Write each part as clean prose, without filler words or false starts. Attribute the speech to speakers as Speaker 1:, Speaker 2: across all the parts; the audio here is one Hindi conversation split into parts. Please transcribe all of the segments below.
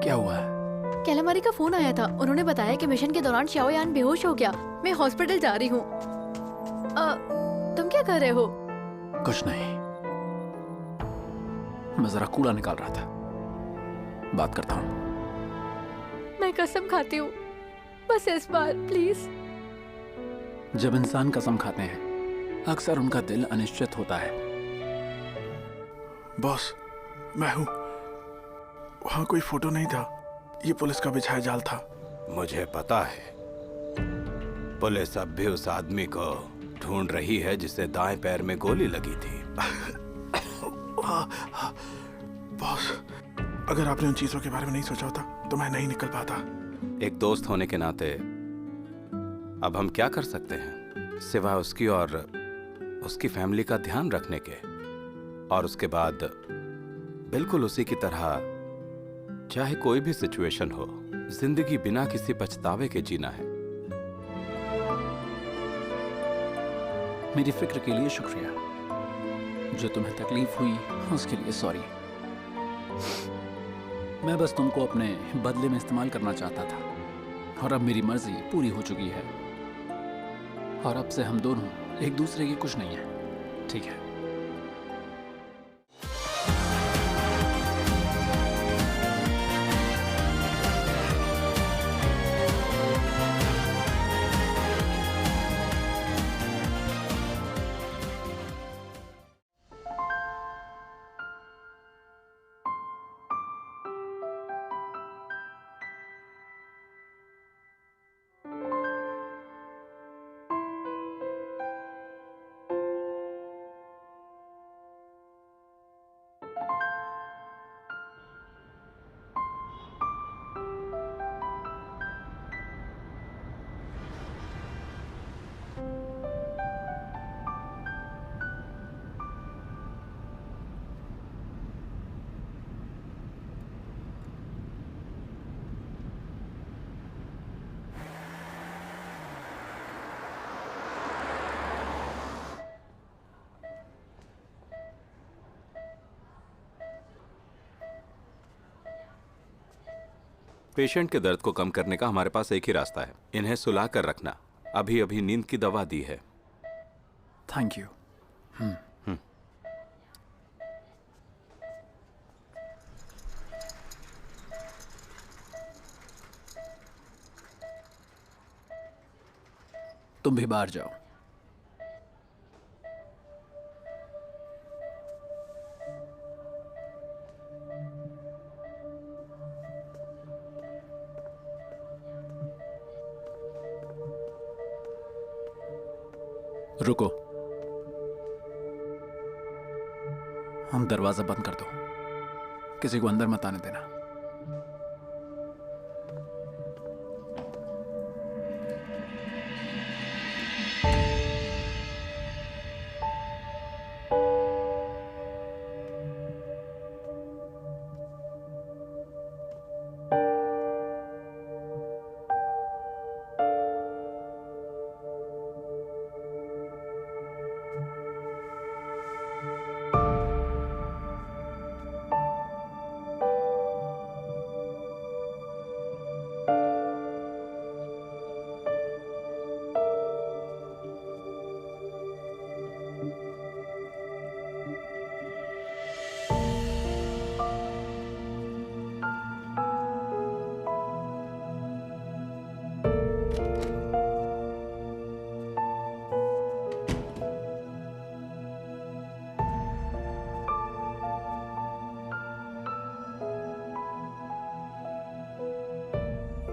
Speaker 1: क्या हुआ है?
Speaker 2: कैलामारी का फोन आया था। उन्होंने बताया कि मिशन के दौरान शाओयान बेहोश हो गया। मैं हॉस्पिटल जा रही हूँ। तुम क्या कर रहे हो?
Speaker 1: कुछ नहीं, मैं जरा कूड़ा निकाल रहा था। बात करता हूँ।
Speaker 2: मैं कसम खाती हूँ, बस इस बार प्लीज।
Speaker 1: जब इंसान कसम खाते हैं अक्सर उनका दिल अनिश्चित होता है।
Speaker 3: बॉस, मैं हूँ। वहाँ कोई फोटो नहीं था। ये पुलिस का बिछाया जाल था।
Speaker 4: मुझे पता है, पुलिस अब भी उस आदमी को ढूंढ रही है जिसे दाएं पैर में गोली लगी थी।
Speaker 3: बॉस, अगर आपने उन चीजों के बारे में नहीं सोचा होता तो मैं नहीं निकल पाता।
Speaker 4: एक दोस्त होने के नाते अब हम क्या कर सकते हैं सिवाय उसकी और उसकी फैमिली का ध्यान रखने के, और उसके बाद बिल्कुल उसी की तरह चाहे कोई भी सिचुएशन हो, जिंदगी बिना किसी पछतावे के जीना है।
Speaker 1: मेरी फिक्र के लिए शुक्रिया। जो तुम्हें तकलीफ हुई उसके लिए सॉरी। मैं बस तुमको अपने बदले में इस्तेमाल करना चाहता था, और अब मेरी मर्जी पूरी हो चुकी है। और अब से हम दोनों एक दूसरे के कुछ नहीं है, ठीक है?
Speaker 4: पेशेंट के दर्द को कम करने का हमारे पास एक ही रास्ता है, इन्हें सुला कर रखना। अभी अभी नींद की दवा दी है।
Speaker 1: Thank you. तुम भी बाहर जाओ। रुको, हम दरवाजा बंद कर दो। किसी को अंदर मत आने देना।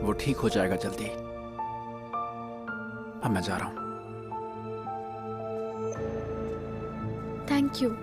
Speaker 1: वो ठीक हो जाएगा जल्दी। अब मैं जा रहा हूं।
Speaker 2: Thank you.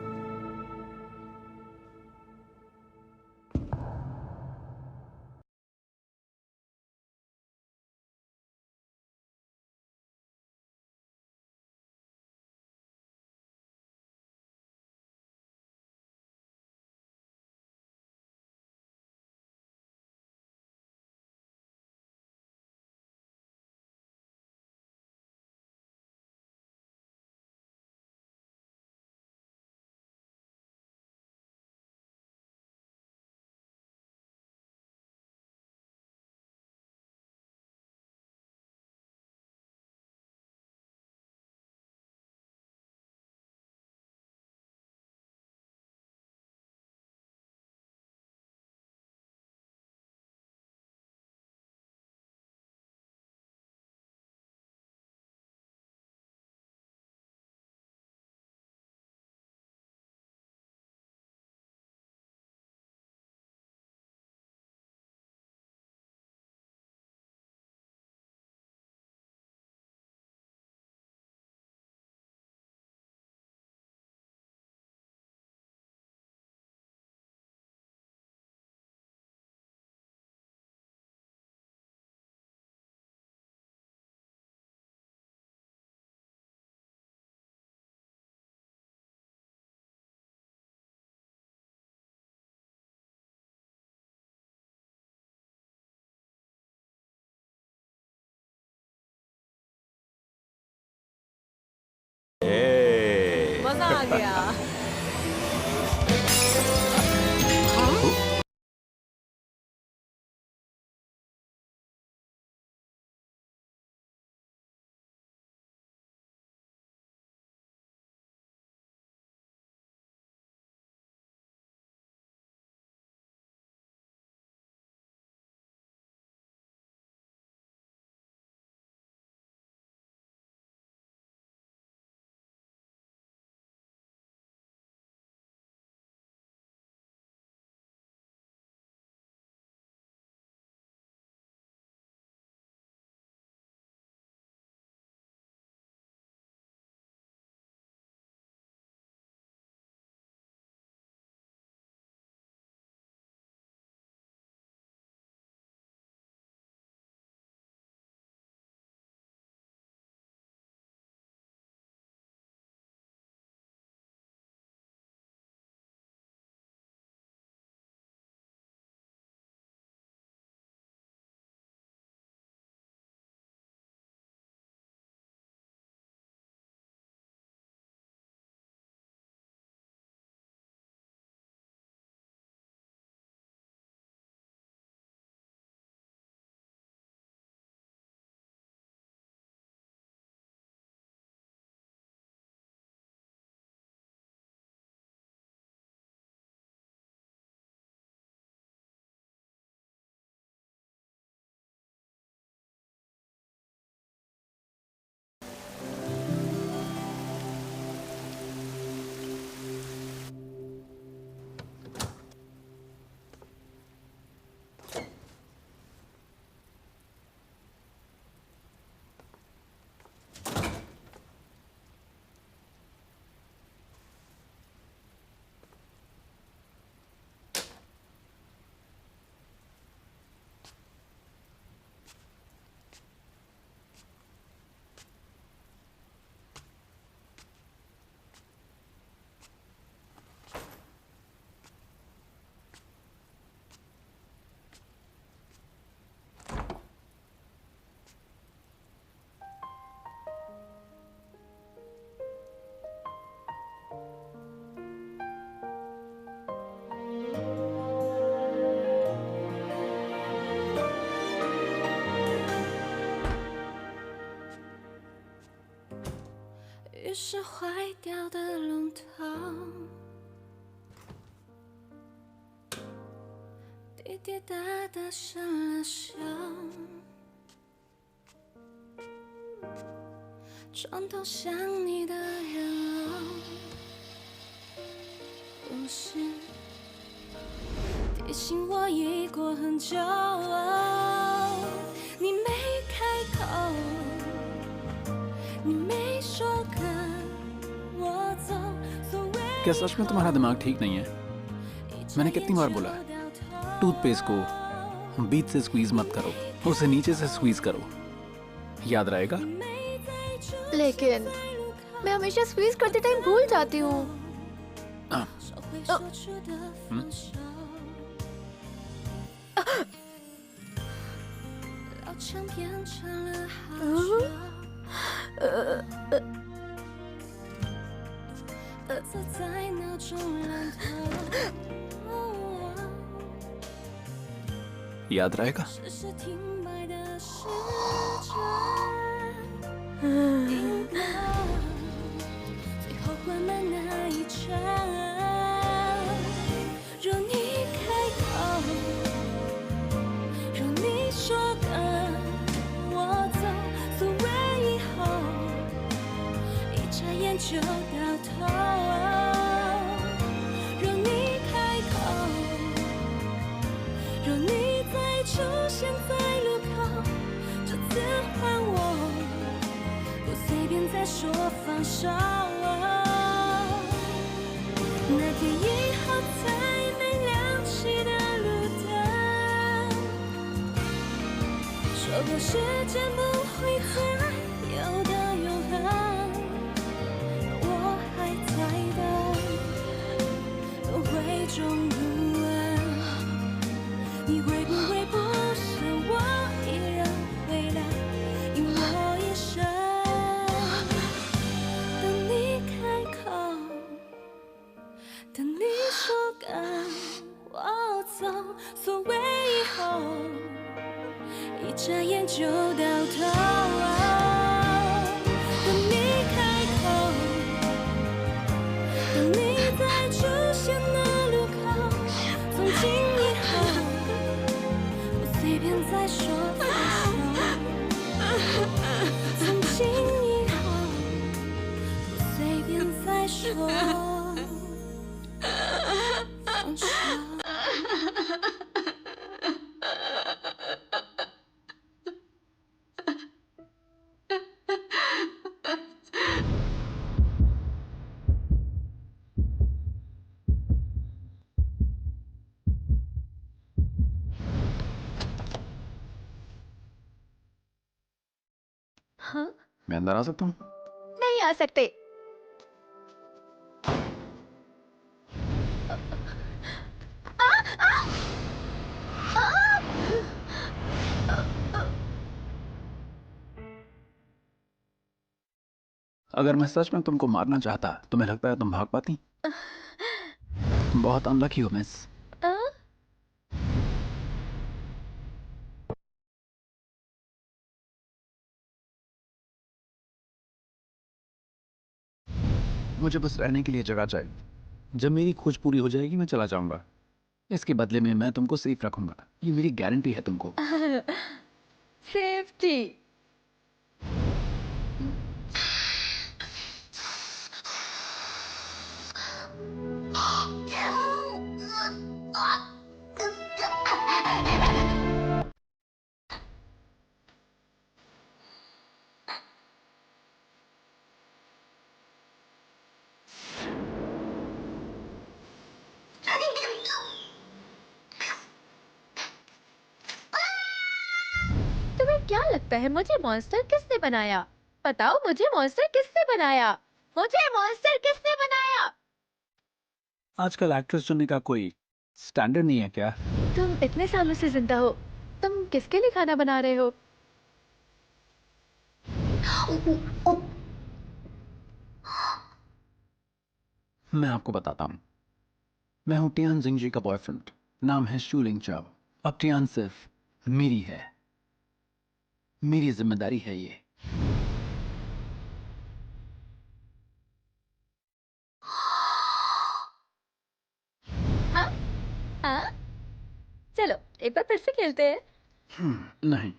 Speaker 5: 于是坏掉的龙头，滴滴答答生了锈，床头想你的人偶，不是提醒我已过很久，你没开口，你没说跟我走，所谓
Speaker 1: क्या सच में तुम्हारा दिमाग ठीक नहीं है? मैंने कितनी बार बोला है टूथपेस्ट को बीच से स्क्वीज मत करो, उसे नीचे से स्क्वीज करो, याद रहेगा?
Speaker 2: लेकिन मैं हमेशा स्क्वीज करते टाइम भूल जाती हूँ।
Speaker 1: याद रहेगा?
Speaker 5: 就到头，若你开口，若你再出现在路口，这次换我，不随便再说放手。那天以后才没亮起的路灯，说过时间不会再有的永恒。会中不安，你会不会不舍我一人回来，因我一生等你开口，等你说跟我走，所谓以后，一眨眼就到头。等你开口，等你再出现的路口，从今以后不随便再说放手，从今以后不随便再说放手。
Speaker 2: हाँ?
Speaker 1: मैं अंदर आ सकता हूँ?
Speaker 2: नहीं आ सकते।
Speaker 1: अगर मैं सच में तुमको मारना चाहता, तुम्हें लगता है तुम भाग पाती? बहुत अनलकी हो मिस। मुझे बस रहने के लिए जगह चाहिए। जब मेरी खोज पूरी हो जाएगी मैं चला जाऊंगा। इसके बदले में मैं तुमको सेफ रखूंगा, ये मेरी गारंटी है तुमको।
Speaker 2: सेफ्टी। तुम्हें क्या लगता है मुझे मॉन्स्टर किसने बनाया? बताओ मुझे मॉन्स्टर किसने बनाया? मुझे मॉन्स्टर किसने बनाया?
Speaker 1: आजकल एक्ट्रेस चुनने का कोई स्टैंडर्ड नहीं है क्या?
Speaker 2: तुम इतने सालों से जिंदा हो, तुम किसके लिए खाना बना रहे हो?
Speaker 1: मैं आपको बताता हूँ। मैं हूँ टियान जिंगजी का बॉयफ्रेंड, नाम है शूलिंग चाओ। अब टियान सिर्फ मेरी है, मेरी जिम्मेदारी है ये।
Speaker 2: एक बार फिर से खेलते हैं।
Speaker 1: नहीं।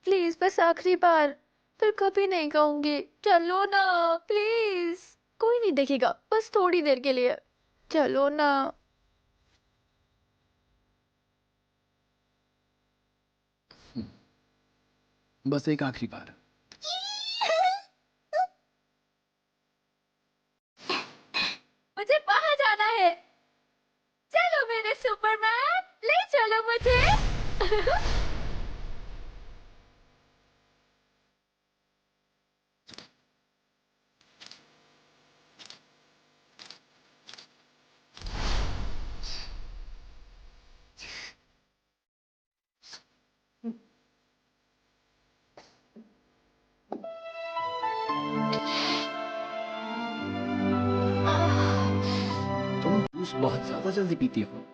Speaker 2: प्लीज बस आखिरी बार, फिर कभी नहीं कहूंगी। चलो ना प्लीज, कोई नहीं देखेगा, बस थोड़ी देर के लिए। चलो ना।
Speaker 1: बस एक आखिरी बार।
Speaker 2: मुझे बाहर जाना है। चलो मेरे सुपरमैन, ले चलो मुझे।
Speaker 1: तुम जूस बहुत ज्यादा जल्दी पीती हो।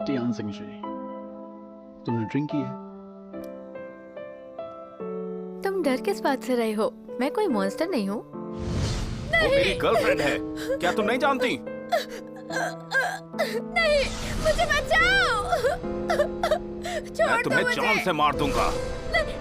Speaker 1: टियान सिंह, तुमने ड्रिंक की है?
Speaker 2: तुम डर किस बात से रहे हो? मैं कोई मॉन्स्टर नहीं हूँ।
Speaker 4: वो मेरी गर्लफ्रेंड है, क्या तुम नहीं जानती?
Speaker 2: नहीं, मुझे बचाओ।
Speaker 4: मैं तुम्हें जान से मार दूंगा।
Speaker 2: नहीं।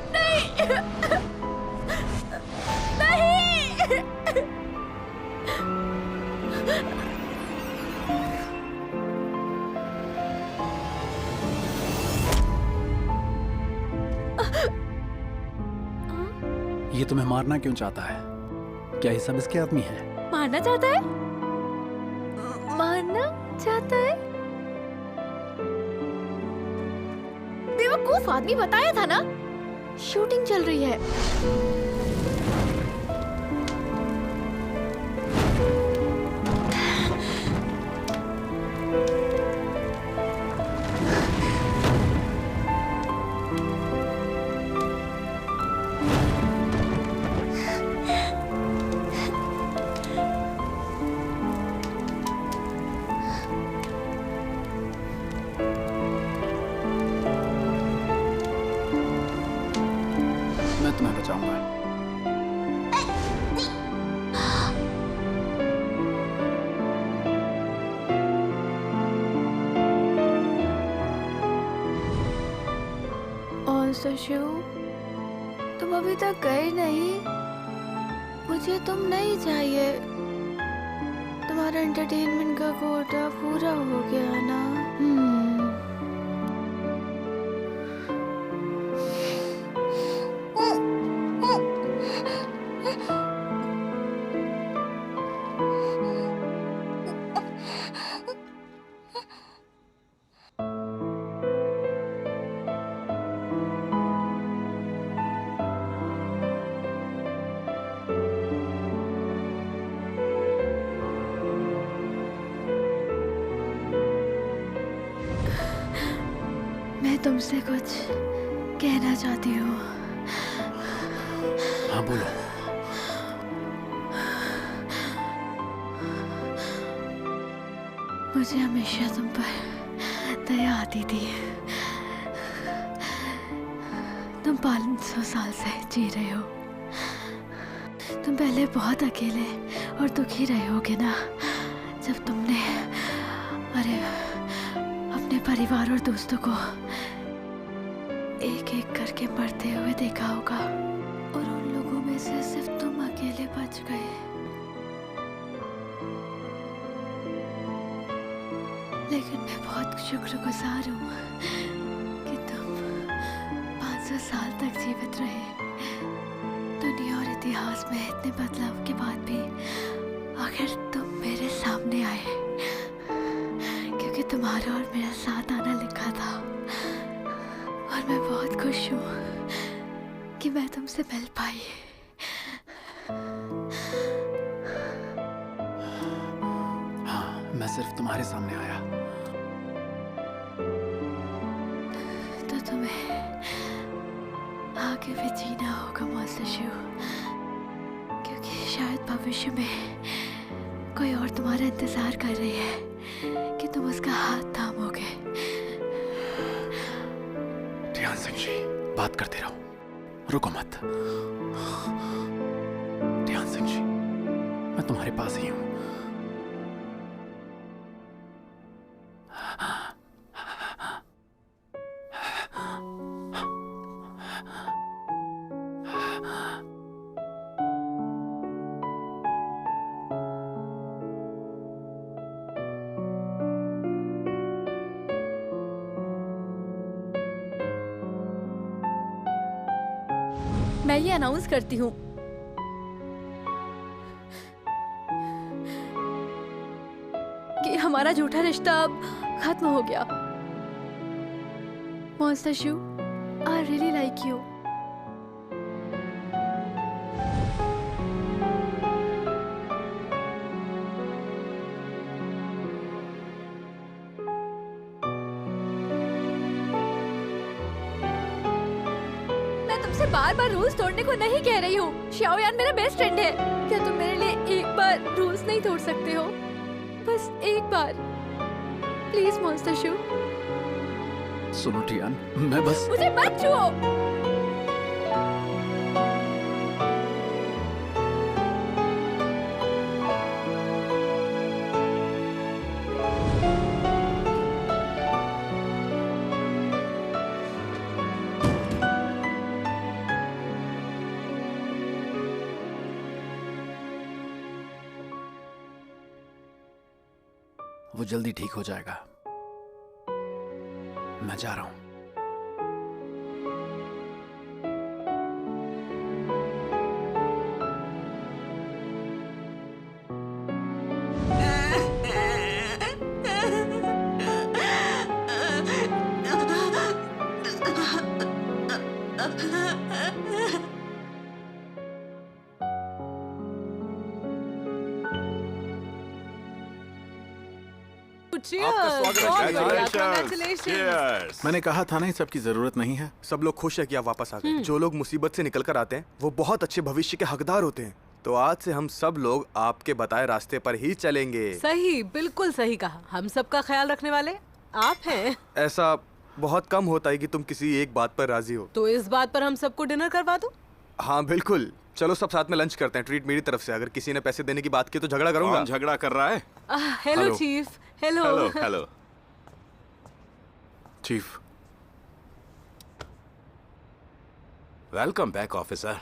Speaker 1: ये तुम्हें मारना क्यों चाहता है? क्या ये सब इसके आदमी है?
Speaker 2: मारना चाहता है? मारना चाहता है? बेवकूफ आदमी, बताया था ना, शूटिंग चल रही है।
Speaker 1: मैं तुम्हें बचाऊंगा।
Speaker 2: और सशु, तुम अभी तक गए नहीं। मुझे तुम नहीं चाहिए। तुम्हारा एंटरटेनमेंट का कोटा पूरा हो गया ना। मैं तुमसे कुछ कहना चाहती हूँ।
Speaker 1: हाँ बोलो।
Speaker 2: मुझे हमेशा तुम पर दया आती थी। तुम 500 साल से जी रहे हो। तुम पहले बहुत अकेले और दुखी रहे होगे ना, जब तुमने अपने परिवार और दोस्तों को एक एक करके मरते हुए देखा होगा, और उन लोगों में से सिर्फ तुम अकेले बच गए। लेकिन मैं बहुत शुक्रगुजार हूँ कि तुम 500 साल तक जीवित रहे। दुनिया और इतिहास में इतने बदलाव के बाद भी आखिर तुम मेरे सामने आए, क्योंकि तुम्हारा और मेरा साथ आना लिखा था। और मैं बहुत खुश हूँ कि मैं तुमसे मिल पाई।
Speaker 1: हाँ, मैं सिर्फ तुम्हारे सामने आया।
Speaker 2: तो तुम्हें आगे भी जीना होगा मास्टर शिव, क्योंकि शायद भविष्य में कोई और तुम्हारा इंतजार कर रही है कि तुम उसका हाथ थामोगे।
Speaker 1: ध्यान सिंह जी, बात करते रहो, रुको मत। ध्यान सिंह जी, मैं तुम्हारे पास ही हूं।
Speaker 2: मैं ये अनाउंस करती हूँ कि हमारा झूठा रिश्ता अब खत्म हो गया। Monster Shiv, I really like you. तुमसे बार बार रूल्स तोड़ने को नहीं कह रही हूँ। शाओयान मेरा बेस्ट फ्रेंड है। क्या तुम मेरे लिए एक बार रूल्स नहीं तोड़ सकते हो? बस एक बार प्लीज मॉन्स्टर शिव।
Speaker 1: सुनो टियान, मैं बस...
Speaker 2: मुझे मत छुओ।
Speaker 1: वो जल्दी ठीक हो जाएगा। मैं जा रहा हूं।
Speaker 3: मैंने कहा था ना, इन सब की जरूरत नहीं है।
Speaker 6: सब लोग खुश है कि आप वापस आ गए। जो लोग मुसीबत से निकल कर आते हैं वो बहुत अच्छे भविष्य के हकदार होते हैं। तो आज से हम सब लोग आपके बताए रास्ते पर ही चलेंगे।
Speaker 7: सही, बिल्कुल सही कहा। हम सबका ख्याल रखने वाले आप हैं।
Speaker 6: ऐसा बहुत कम होता है कि तुम किसी एक बात पर राजी हो।
Speaker 7: तो इस बात पर हम सबको डिनर करवा दूं?
Speaker 6: हाँ बिल्कुल, चलो सब साथ में लंच करते हैं। ट्रीट मेरी तरफ से। अगर किसी ने पैसे देने की बात की तो झगड़ा करूंगा।
Speaker 4: कौन झगड़ा कर रहा है?
Speaker 7: Hello chief. Hello
Speaker 4: hello.
Speaker 3: Chief,
Speaker 4: welcome back officer.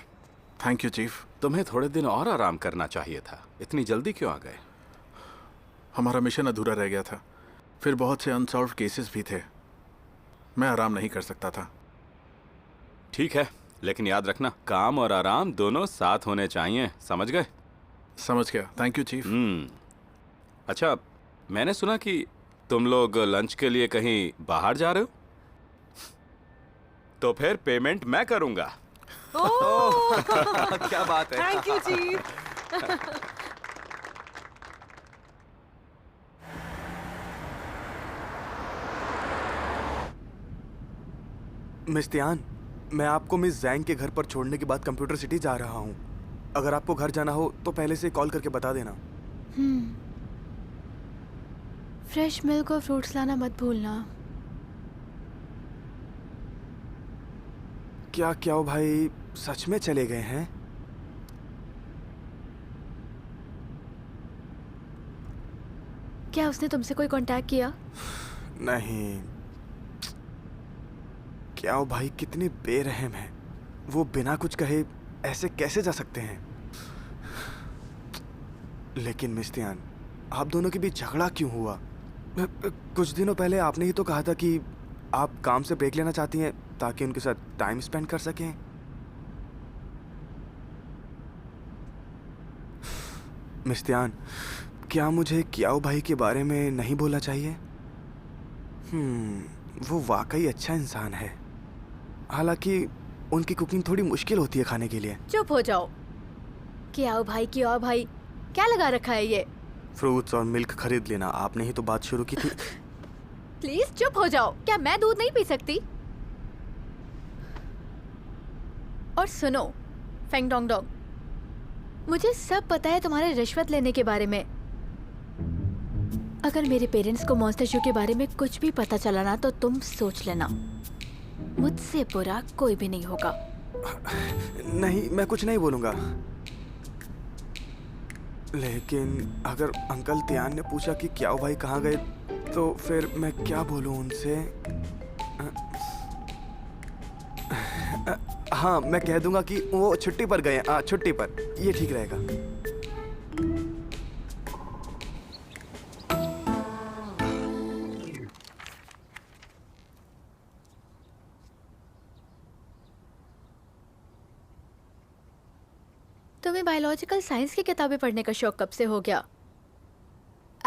Speaker 3: Thank you chief.
Speaker 4: तुम्हें थोड़े दिन और आराम करना चाहिए था। इतनी जल्दी क्यों आ गए?
Speaker 3: हमारा मिशन अधूरा रह गया था, फिर बहुत से अनसॉल्व्ड केसेस भी थे। मैं आराम नहीं कर सकता था।
Speaker 4: ठीक है, लेकिन याद रखना, काम और आराम दोनों साथ होने चाहिए। समझ गए?
Speaker 3: समझ गया। Thank you chief.
Speaker 4: अच्छा, मैंने सुना कि तुम लोग लंच के लिए कहीं बाहर जा रहे हो, तो फिर पेमेंट मैं करूंगा।
Speaker 6: क्या बात है।
Speaker 7: Thank you chief.
Speaker 6: Miss Tian, मैं आपको मिस जैंग के घर पर छोड़ने के बाद कंप्यूटर सिटी जा रहा हूँ। अगर आपको घर जाना हो तो पहले से कॉल करके बता देना।
Speaker 2: फ्रेश मिल्क और फ्रूट्स लाना मत भूलना।
Speaker 6: क्या क्याओ भाई सच में चले गए हैं?
Speaker 2: क्या उसने तुमसे कोई कांटेक्ट किया?
Speaker 6: नहीं। क्याओ भाई कितने बेरहम हैं। वो बिना कुछ कहे ऐसे कैसे जा सकते हैं? लेकिन मिस तियान, आप दोनों के बीच झगड़ा क्यों हुआ? कुछ दिनों पहले आपने ही तो कहा था कि आप काम से ब्रेक लेना चाहती हैं ताकि उनके साथ टाइम स्पेंड कर सकें। मिस तियान, क्या मुझे क्याओ भाई के बारे में नहीं बोलना चाहिए? वो वाकई अच्छा इंसान है। हालांकि उनकी कुकिंग थोड़ी मुश्किल होती है खाने के लिए।
Speaker 2: चुप हो जाओ। क्याओ भाई, क्याओ भाई क्या लगा रखा है ये?
Speaker 6: फ्रूट्स और मिल्क खरीद लेना। आपने ही तो बात शुरू की थी।
Speaker 2: प्लीज चुप हो जाओ। क्या मैं दूध नहीं पी सकती? और सुनो फेंग डोंग डोंग, मुझे सब पता है तुम्हारे रिश्वत लेने के बारे में। अगर मेरे पेरेंट्स को मॉन्स्टर शो के बारे में कुछ भी पता चला ना तो तुम सोच लेना, मुझसे बुरा कोई भी नहीं होगा।
Speaker 6: नहीं, मैं कुछ नहीं बोलूँगा। लेकिन अगर अंकल तियान ने पूछा कि क्या भाई कहाँ गए, तो फिर मैं क्या बोलूँ उनसे? हाँ, मैं कह दूंगा कि वो छुट्टी पर गए हैं। छुट्टी पर, ये ठीक रहेगा।
Speaker 2: तुम्हें बायोलॉजिकल साइंस की किताबें पढ़ने का शौक कब से हो गया?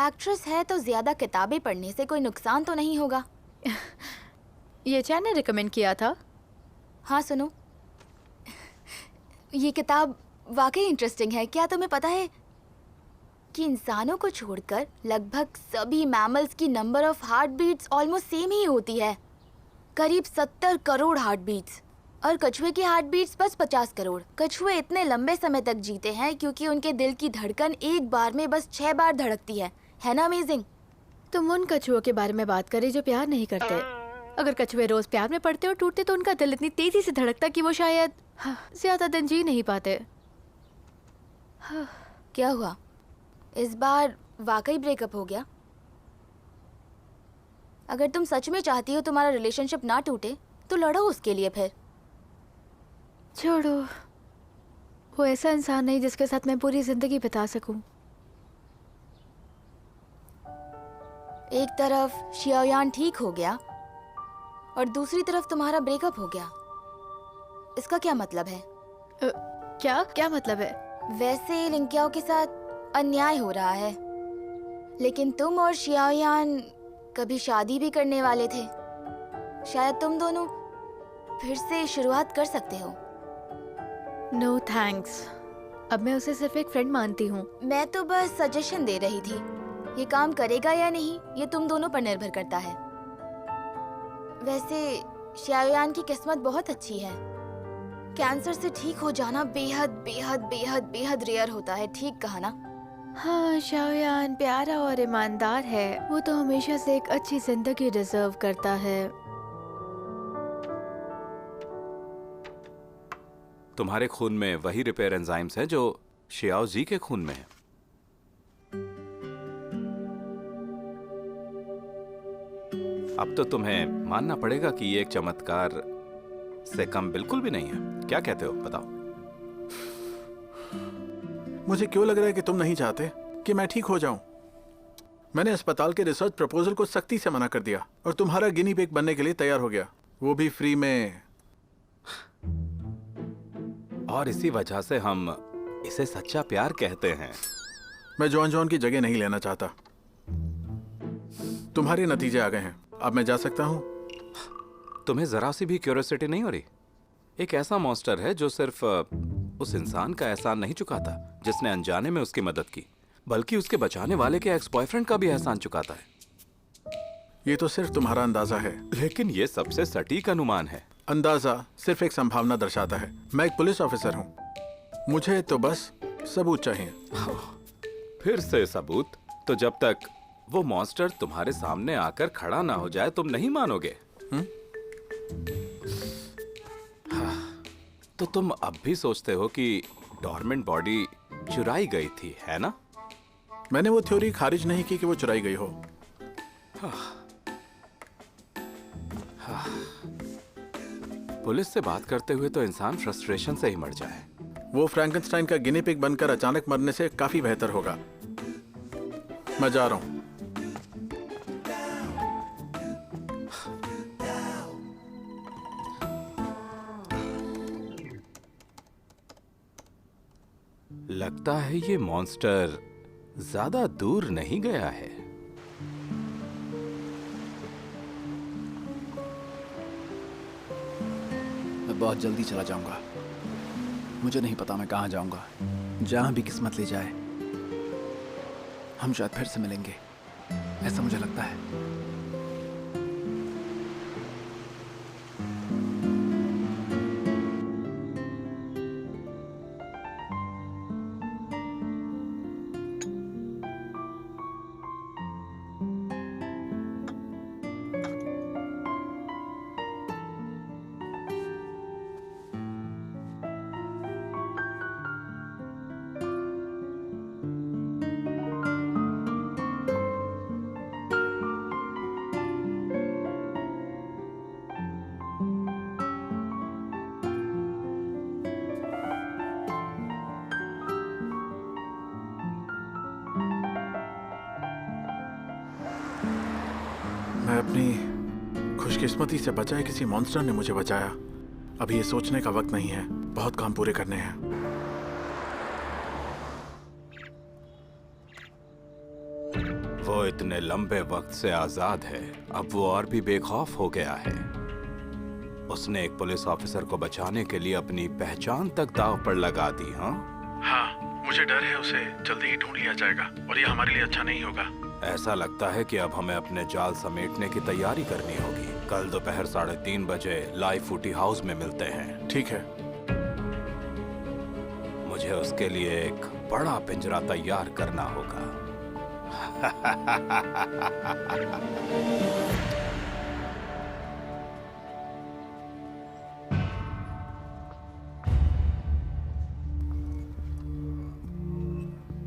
Speaker 8: एक्ट्रेस है तो ज्यादा किताबें पढ़ने से कोई नुकसान तो नहीं होगा।
Speaker 2: ये चैन ने रिकमेंड किया था।
Speaker 8: हाँ सुनो, ये किताब वाकई इंटरेस्टिंग है। क्या तुम्हें पता है कि इंसानों को छोड़कर लगभग सभी मैमल्स की number of heart beats almost same ही होती है, करीब 70 करोड़ हार्ट बीट्स। और कछुए की हार्ट बीट्स बस 50 करोड़। कछुए इतने लंबे समय तक जीते हैं क्योंकि उनके दिल की धड़कन एक बार में बस 6 बार धड़कती है ना अमेजिंग?
Speaker 2: तुम उन कछुओं के बारे में बात करें जो प्यार नहीं करते। अगर कछुए रोज प्यार में पड़ते और टूटते तो उनका दिल इतनी तेजी से धड़कता कि वो शायद ज्यादा दिन जी नहीं पाते।
Speaker 8: क्या हुआ, इस बार वाकई ब्रेकअप हो गया? अगर तुम सच में चाहती हो तुम्हारा रिलेशनशिप ना टूटे तो लड़ो उसके लिए। फिर
Speaker 2: छोड़ो, वो ऐसा इंसान नहीं जिसके साथ मैं पूरी जिंदगी बिता सकूं।
Speaker 8: एक तरफ शियाओयान ठीक हो गया और दूसरी तरफ तुम्हारा ब्रेकअप हो गया। इसका क्या मतलब है?
Speaker 2: क्या मतलब है?
Speaker 8: वैसे लिंक्याओ के साथ अन्याय हो रहा है, लेकिन तुम और शियाओयान कभी शादी भी करने वाले थे। शायद तुम दोनों फिर से शुरुआत कर सकते हो।
Speaker 2: नो थैंक्स, अब मैं उसे सिर्फ एक फ्रेंड मानती हूँ।
Speaker 8: मैं तो बस सजेशन दे रही थी। ये काम करेगा या नहीं ये तुम दोनों पर निर्भर करता है। वैसे शियाओयान की किस्मत बहुत अच्छी है। कैंसर से ठीक हो जाना बेहद बेहद बेहद बेहद रेयर होता है। ठीक कहा ना?
Speaker 2: हाँ, शियाओयान प्यारा और ईमानदार है। वो तो हमेशा से एक अच्छी जिंदगी डिजर्व करता है।
Speaker 4: तुम्हारे खून में वही रिपेयर एंजाइम्स हैं जो शियाओ जी के खून में है। अब तो तुम्हें मानना पड़ेगा कि ये एक चमत्कार से कम बिल्कुल भी नहीं है। क्या कहते हो, बताओ?
Speaker 3: मुझे क्यों लग रहा है कि तुम नहीं चाहते कि मैं ठीक हो जाऊं। मैंने अस्पताल के रिसर्च प्रपोजल को सख्ती से मना कर दिया और तुम्हारा गिनी पिग बनने के लिए तैयार हो गया, वो भी फ्री में।
Speaker 4: और इसी वजह से हम इसे सच्चा प्यार कहते हैं।
Speaker 3: मैं जॉन जॉन की जगह नहीं लेना चाहता। तुम्हारे नतीजे आ गए हैं, अब मैं जा सकता हूं।
Speaker 4: तुम्हें जरा सी भी क्यूरियोसिटी नहीं हो रही? एक ऐसा मॉन्स्टर है जो सिर्फ उस इंसान का एहसान नहीं चुकाता जिसने अनजाने में उसकी मदद की, बल्कि उसके बचाने वाले के एक्स बॉयफ्रेंड का भी एहसान चुकाता है।
Speaker 3: ये तो सिर्फ तुम्हारा अंदाजा है।
Speaker 4: लेकिन ये सबसे सटीक अनुमान है।
Speaker 3: अंदाजा सिर्फ एक संभावना दर्शाता है। मैं एक पुलिस ऑफिसर हूँ, मुझे तो बस सबूत चाहिए।
Speaker 4: फिर से सबूत? तो जब तक वो मॉन्स्टर तुम्हारे सामने आकर खड़ा ना हो जाए तुम नहीं मानोगे। तो तुम अब भी सोचते हो कि डॉर्मेंट बॉडी चुराई गई थी, है ना?
Speaker 3: मैंने वो थ्योरी खारिज नहीं की कि वो चुराई गई हो।
Speaker 4: पुलिस से बात करते हुए तो इंसान फ्रस्ट्रेशन से ही मर जाए।
Speaker 3: वो फ्रैंकनस्टाइन का गिनी पिग बनकर अचानक मरने से काफी बेहतर होगा। मैं जा रहा हूं।
Speaker 4: लगता है ये मॉन्स्टर ज्यादा दूर नहीं गया है।
Speaker 1: मैं बहुत जल्दी चला जाऊंगा। मुझे नहीं पता मैं कहाँ जाऊंगा, जहां भी किस्मत ले जाए। हम शायद फिर से मिलेंगे, ऐसा मुझे लगता है।
Speaker 3: मैं अपनी खुशकिस्मती से बचा है, किसी मॉन्स्टर ने मुझे बचाया। अभी ये सोचने का वक्त नहीं है, बहुत काम पूरे करने हैं।
Speaker 4: वो इतने लंबे वक्त से आजाद है, अब वो और भी बेखौफ हो गया है। उसने एक पुलिस ऑफिसर को बचाने के लिए अपनी पहचान तक दांव पर लगा दी।
Speaker 3: हाँ, मुझे डर है उसे जल्दी ही ढूंढ लिया जाएगा और ये हमारे लिए अच्छा नहीं होगा।
Speaker 4: ऐसा लगता है कि अब हमें अपने जाल समेटने की तैयारी करनी होगी। कल दोपहर 3:30 बजे लाइव फूटी हाउस में मिलते हैं।
Speaker 3: ठीक है।
Speaker 4: मुझे उसके लिए एक बड़ा पिंजरा तैयार करना होगा।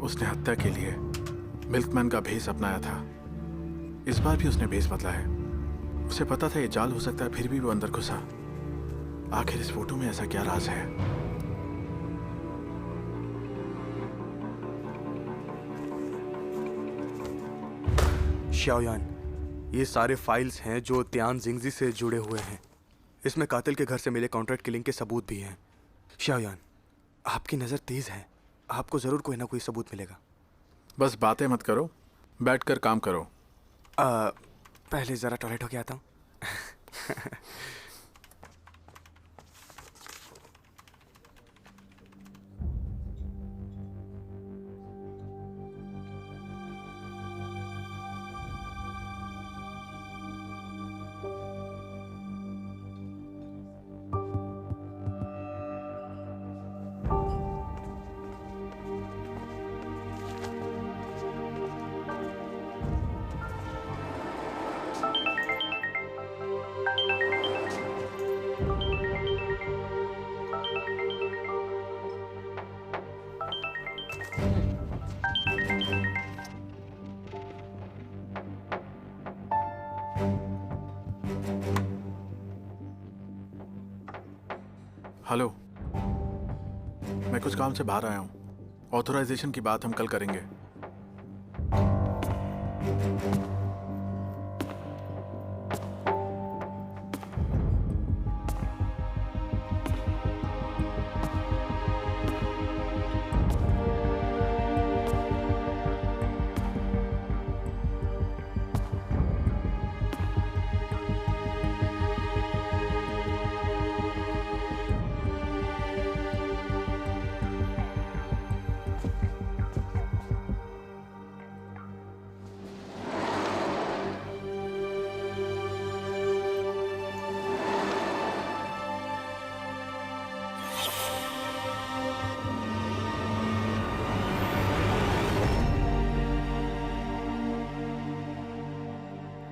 Speaker 3: उसने हत्या के लिए मिल्कमैन का भेष अपनाया था। इस बार भी उसने भेष बदला है। उसे पता था ये जाल हो सकता है, फिर भी वो अंदर घुसा। आखिर इस फोटो में ऐसा क्या राज है?
Speaker 6: शाओयान, ये सारे फाइल्स हैं जो त्यान जिंगजी से जुड़े हुए हैं। इसमें कातिल के घर से मिले कॉन्ट्रैक्ट किलिंग के सबूत भी हैं। शाओयान, आपकी नज़र तेज है, आपको ज़रूर कोई ना कोई सबूत मिलेगा।
Speaker 3: बस बातें मत करो, बैठकर काम करो।
Speaker 6: पहले ज़रा टॉयलेट होके आता हूँ।
Speaker 3: हेलो, मैं कुछ काम से बाहर आया हूँ। ऑथराइजेशन की बात हम कल करेंगे।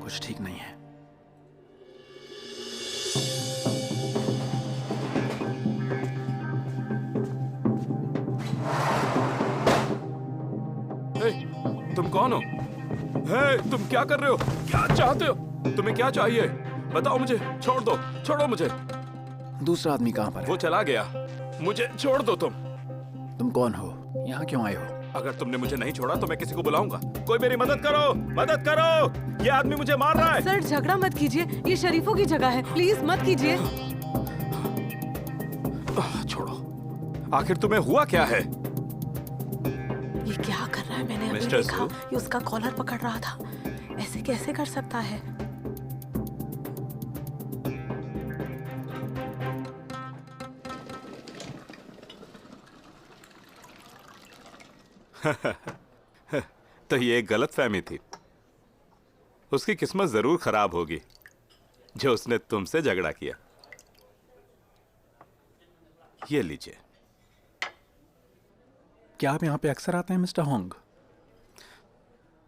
Speaker 1: कुछ ठीक नहीं है।
Speaker 4: तुम कौन हो? तुम क्या कर रहे हो? क्या चाहते हो? तुम्हें क्या चाहिए? बताओ मुझे। छोड़ दो, छोड़ो मुझे।
Speaker 1: दूसरा आदमी कहाँ पर है?
Speaker 4: वो चला गया। मुझे छोड़ दो।
Speaker 1: तुम कौन हो? यहाँ क्यों आए हो?
Speaker 4: अगर तुमने मुझे नहीं छोड़ा तो मैं किसी को बुलाऊंगा। कोई मेरी मदद करो, मदद करो। ये आदमी मुझे मार रहा है।
Speaker 7: सर, झगड़ा मत कीजिए, ये शरीफों की जगह है, प्लीज मत कीजिए।
Speaker 4: छोड़ो। आखिर तुम्हें हुआ क्या है?
Speaker 7: ये क्या कर रहा है? मैंने अभी
Speaker 4: मिस्टर
Speaker 7: देखा, ये उसका कॉलर पकड़ रहा था। ऐसे कैसे कर सकता है?
Speaker 4: तो ये एक गलतफहमी थी। उसकी किस्मत जरूर खराब होगी जो उसने तुमसे झगड़ा किया। ये लीजिए।
Speaker 1: क्या आप यहाँ पे अक्सर आते हैं मिस्टर होंग?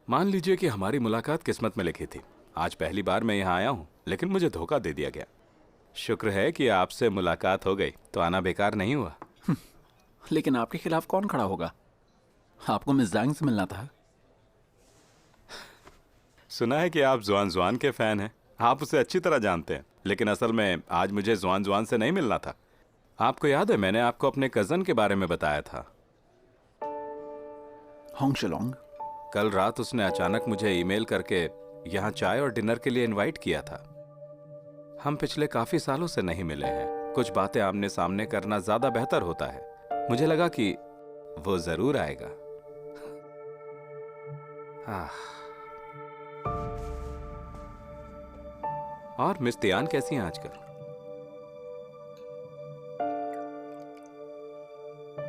Speaker 4: मान लीजिए कि हमारी मुलाकात किस्मत में लिखी थी। आज पहली बार मैं यहाँ आया हूँ, लेकिन मुझे धोखा दे दिया गया। शुक्र है कि आपसे मुलाकात हो गई, तो आना बेकार नहीं हुआ।
Speaker 1: लेकिन आपके खिलाफ कौन खड़ा होगा? आपको मिस ज़ैंग से मिलना था।
Speaker 4: सुना है कि आप जुआन जुआन के फैन हैं। आप उसे अच्छी तरह जानते हैं, लेकिन असल में आज मुझे जुआन जुआन से नहीं मिलना था। आपको याद है मैंने आपको अपने कज़न के बारे में बताया था,
Speaker 1: होंग शिलोंग।
Speaker 4: कल रात उसने अचानक मुझे ईमेल करके यहाँ चाय और डिनर के लिए इनवाइट किया था। हम पिछले काफी सालों से नहीं मिले हैं। कुछ बातें आमने सामने करना ज्यादा बेहतर होता है। मुझे लगा कि वो जरूर आएगा। और मिस तियान कैसी हैं आजकल?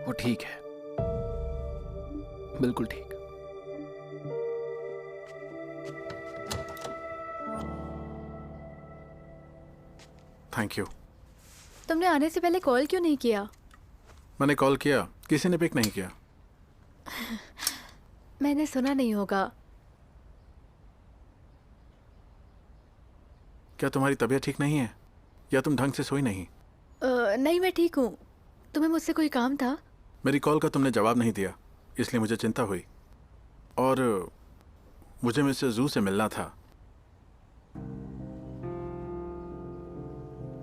Speaker 1: वो ठीक है, बिल्कुल ठीक।
Speaker 3: Thank you.
Speaker 2: तुमने आने से पहले कॉल क्यों नहीं किया?
Speaker 3: मैंने कॉल किया, किसी ने पिक नहीं किया।
Speaker 2: मैंने सुना नहीं होगा।
Speaker 3: क्या तुम्हारी तबीयत ठीक नहीं है या तुम ढंग से सोई नहीं?
Speaker 2: नहीं, मैं ठीक हूँ। तुम्हें मुझसे कोई काम था?
Speaker 3: मेरी कॉल का तुमने जवाब नहीं दिया, इसलिए मुझे चिंता हुई। और मुझे मिस्टर जू से मिलना था।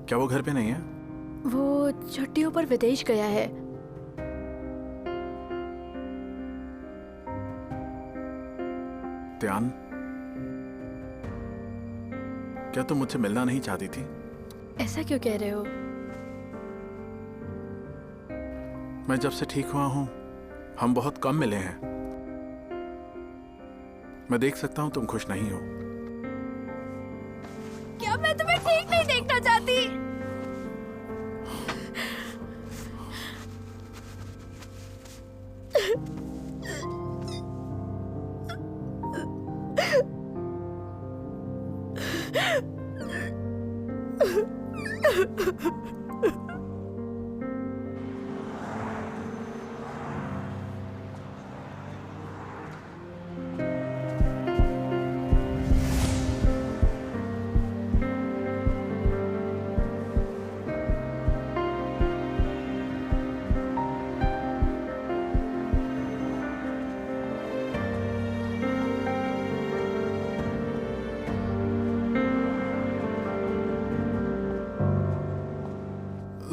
Speaker 3: क्या वो घर पे नहीं है?
Speaker 2: वो छुट्टियों पर विदेश गया है।
Speaker 3: त्यान, क्या तुम मुझसे मिलना नहीं चाहती थी?
Speaker 2: ऐसा क्यों कह रहे हो?
Speaker 3: मैं जब से ठीक हुआ हूं हम बहुत कम मिले हैं। मैं देख सकता हूं तुम खुश नहीं हो।
Speaker 2: क्या मैं तुम्हें ठीक नहीं देखना चाहती?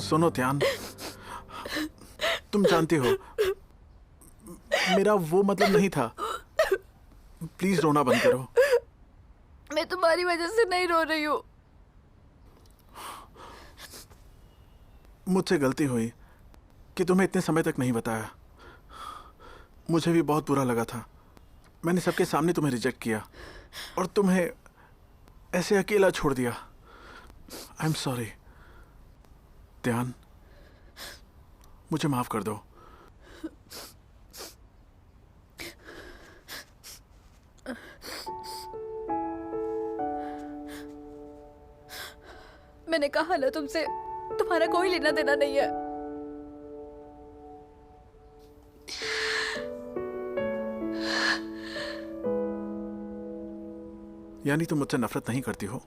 Speaker 3: सुनो त्यान, तुम जानती हो मेरा वो मतलब नहीं था। प्लीज रोना बंद करो।
Speaker 2: मैं तुम्हारी वजह से नहीं रो रही हूँ।
Speaker 3: मुझसे गलती हुई कि तुम्हें इतने समय तक नहीं बताया। मुझे भी बहुत बुरा लगा था। मैंने सबके सामने तुम्हें रिजेक्ट किया और तुम्हें ऐसे अकेला छोड़ दिया। आई एम सॉरी त्यान, मुझे माफ कर दो।
Speaker 2: मैंने कहा ना तुमसे, तुम्हारा कोई लेना देना नहीं है।
Speaker 3: यानी तुम मुझसे नफरत नहीं करती हो?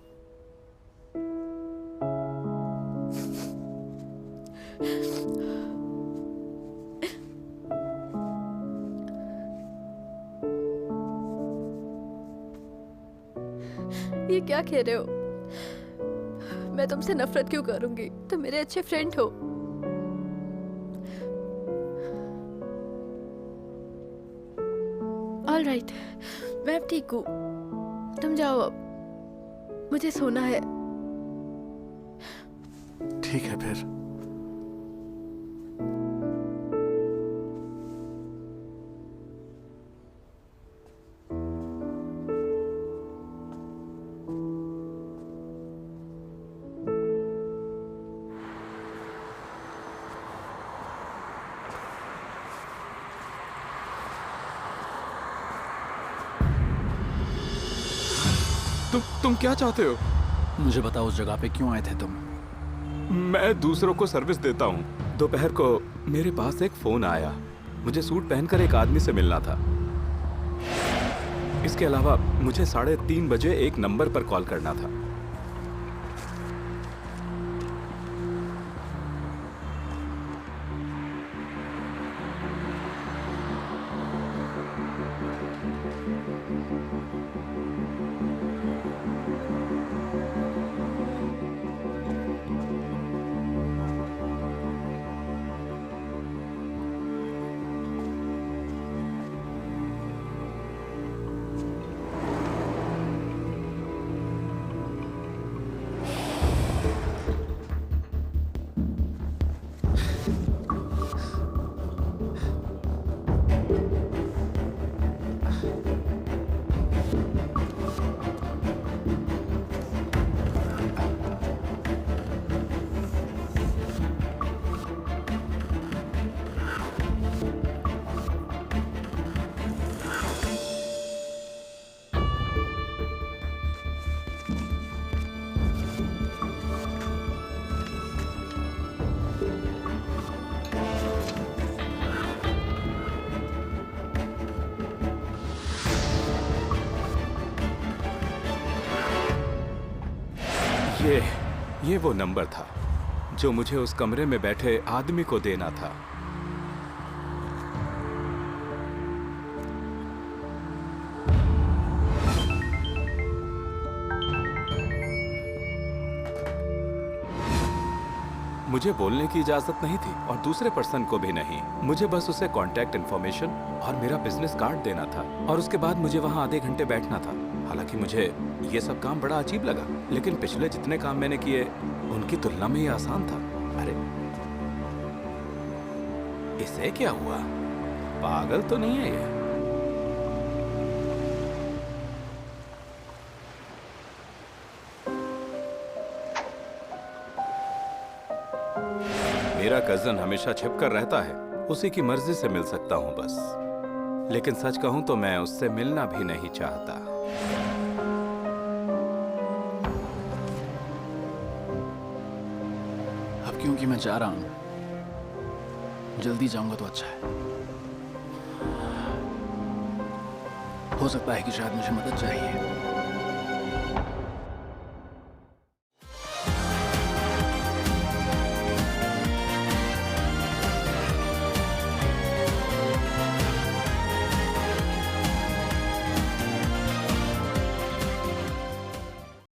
Speaker 2: ये क्या कह रहे हो? मैं तुमसे नफरत क्यों करूंगी? तुम मेरे अच्छे फ्रेंड हो। ऑल राइट, मैं अब ठीक हूँ। तुम जाओ अब, मुझे सोना है।
Speaker 3: ठीक है फिर।
Speaker 4: तुम क्या चाहते हो?
Speaker 1: मुझे बताओ उस जगह पे क्यों आए थे तुम?
Speaker 4: मैं दूसरों को सर्विस देता हूँ। दोपहर को मेरे पास एक फोन आया। मुझे सूट पहनकर एक आदमी से मिलना था। इसके अलावा मुझे 3:30 बजे एक नंबर पर कॉल करना था। ये वो नंबर था जो मुझे उस कमरे में बैठे आदमी को देना था। मुझे बोलने की इजाजत नहीं थी और दूसरे पर्सन को भी नहीं। मुझे बस उसे कांटेक्ट इंफॉर्मेशन और मेरा बिजनेस कार्ड देना था और उसके बाद मुझे वहां आधे घंटे बैठना था। हालांकि मुझे ये सब काम बड़ा अजीब लगा, लेकिन पिछले जितने काम मैंने किए उनकी तुलना में ये आसान था। अरे इसे क्या हुआ? पागल तो नहीं है ये? मेरा कजन हमेशा छिपकर रहता है, उसी की मर्जी से मिल सकता हूं बस। लेकिन सच कहूं तो मैं उससे मिलना भी नहीं चाहता।
Speaker 1: अब क्योंकि मैं जा रहा हूं, जल्दी जाऊंगा तो अच्छा है। हो सकता है कि शायद मुझे मदद चाहिए।